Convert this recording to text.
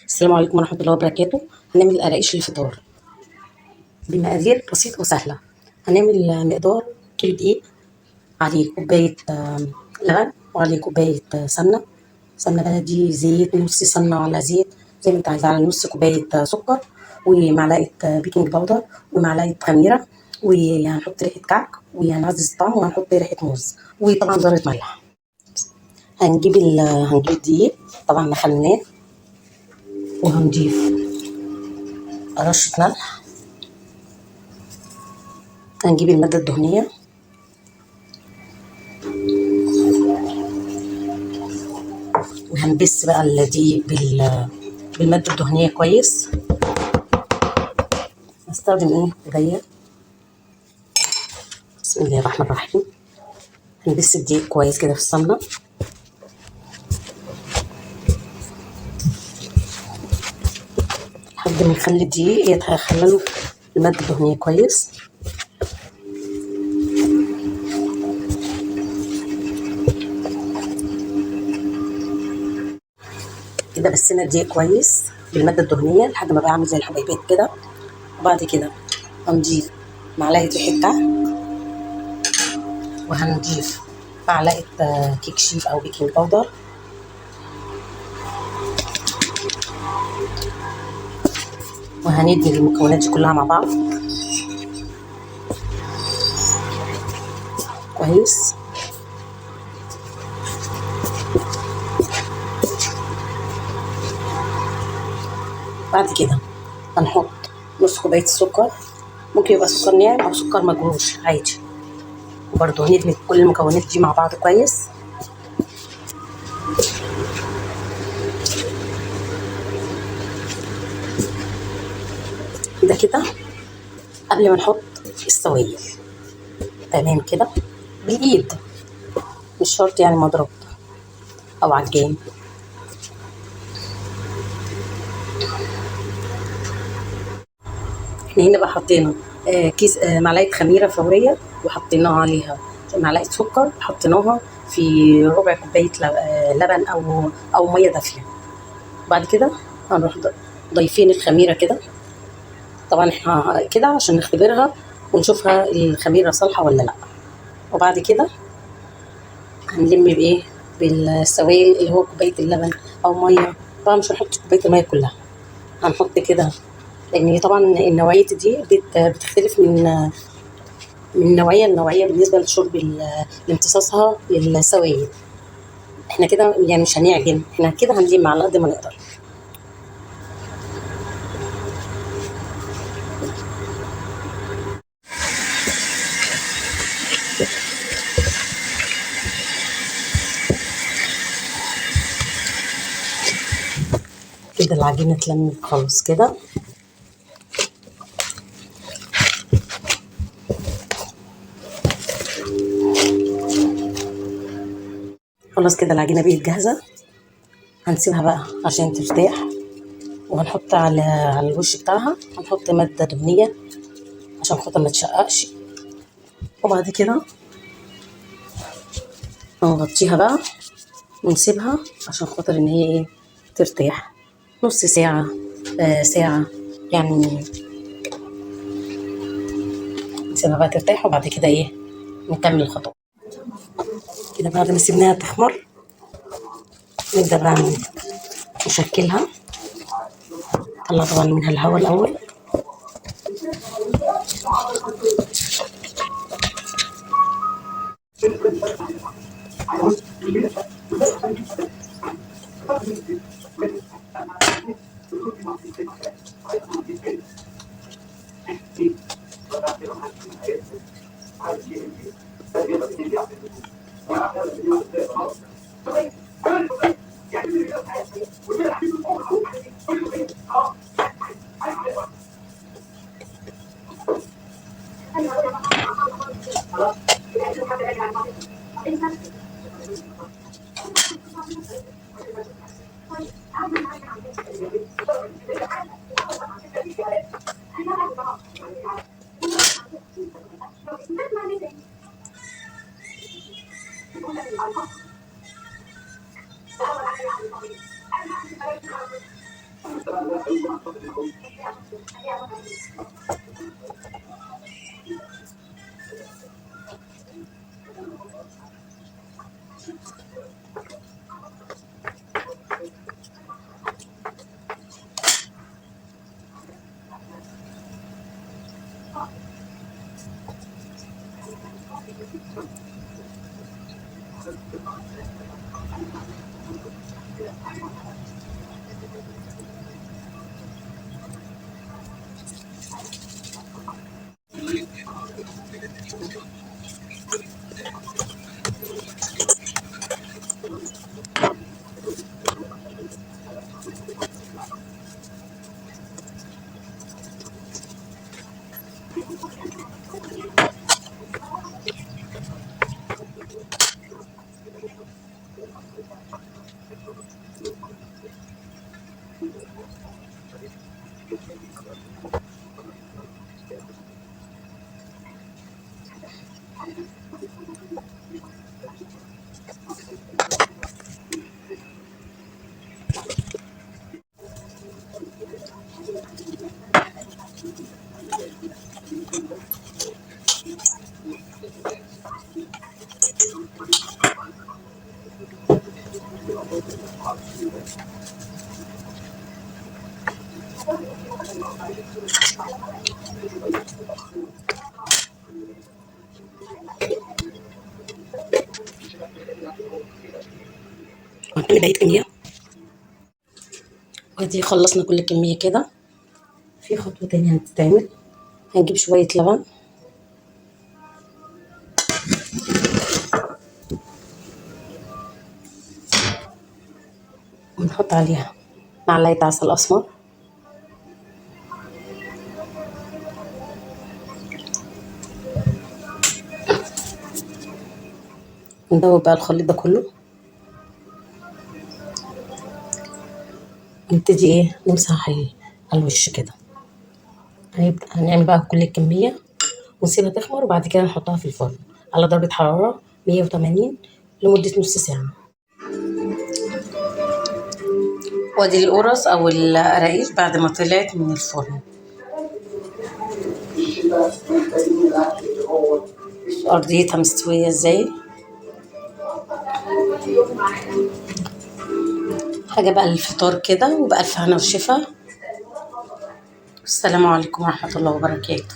السلام عليكم ورحمة الله وبركاته. هنعمل قراقيش الفطار بمقادير بسيطة وسهلة. هنعمل مقدار كيلو دقيق، عليه كوباية لبن، وعليه كوباية سمنة بلدي، زيت نص سمنة على زيت زي ما انت عايز، على نص كوباية سكر، ومعلقة بيكنج باودر، ومعلقة خميرة، وهنحط ريحة كعك، وهنعزز الطعم، وهنحط ريحة موز، وطبعا ذرة ملح. هنجيب الدقيق، طبعا نخلناه، وهنضيف رشة ملح. هنجيب المادة الدهنية، وهنبس بقى الدقيق بالمادة الدهنية كويس. هستخدم ايديا. بسم الله الرحمن الرحيم. هنبس الدقيق كويس كده في السمنة لحد ما نخلي الدقيق يتخلل المادة الدهنية كويس. كده بسينا الدقيق كويس بالمادة الدهنية لحد ما بقى عامل زي الحبيبات كده. وبعد كده هنضيف معلقة ريحة كعك، وهنضيف معلقة كيك شيف أو بيكنج باودر، وهندمج المكونات دي كلها مع بعض كويس. بعد كده هنحط نص كوباية السكر، ممكن يبقى سكر ناعم أو سكر مجروش عادي، وبرضه هندمج كل المكونات دي مع بعض كويس. ده كده قبل ما نحط السوائل. تمام كده بالإيد، مش شرط يعني مضرب أو عجان. احنا هنا بقى حطينا كيس معلقة خميرة فورية، وحطيناها عليها معلقة سكر، حطيناها في ربع كوباية لبن أو مية دافية. وبعد كده هنروح ضايفين الخميرة كده. طبعا احنا كده عشان نختبرها ونشوفها الخميرة صالحة ولا لأ. وبعد كده هنلم بإيه؟ بالسوائل اللي هو كوباية اللبن أو مية. طبعا مش هنحط كوباية المية كلها، هنحط كده، لأن طبعا النوعية دي بتختلف من نوعية لنوعية بالنسبة لشرب لامتصاصها للسوائل. احنا كده يعني مش هنعجن، احنا كده هنلم على قد ما نقدر. كده العجينة اتلمت خالص كده. خلاص كده العجينة بقت جاهزة. هنسيبها بقى عشان ترتاح، وهنحط على الوش بتاعها هنحط مادة دهنية عشان خاطر ما تشققش. وبعد كده هنغطيها بقى ونسيبها عشان خاطر ان هي ترتاح نص ساعة، ساعة يعني. نسيبها بقى ترتاح، وبعد كده نكمل الخطوة. كده بعد ما سيبناها تخمر نبدأ بقى نشكلها. طلع طبعا منها الهواء الأول. وهنعمل بقية كمية. وادي خلصنا كل كمية كده. في خطوة تانية هتتعمل، هنجيب شوية لبن ونحط عليها معلقة عسل أسمر، ندوب بقى الخليط ده كله، نبتدي نمسح على الوش كده. هنعمل بقى كل الكمية ونسيبها تخمر، وبعد كده نحطها في الفرن على درجة حرارة 180 لمدة نص ساعة. وادي القرص او القراقيش بعد ما طلعت من الفرن. ارضيتها مستوية ازاي. حاجة بقى للفطار كده، وبألف هنا وشفا. السلام عليكم ورحمة الله وبركاته.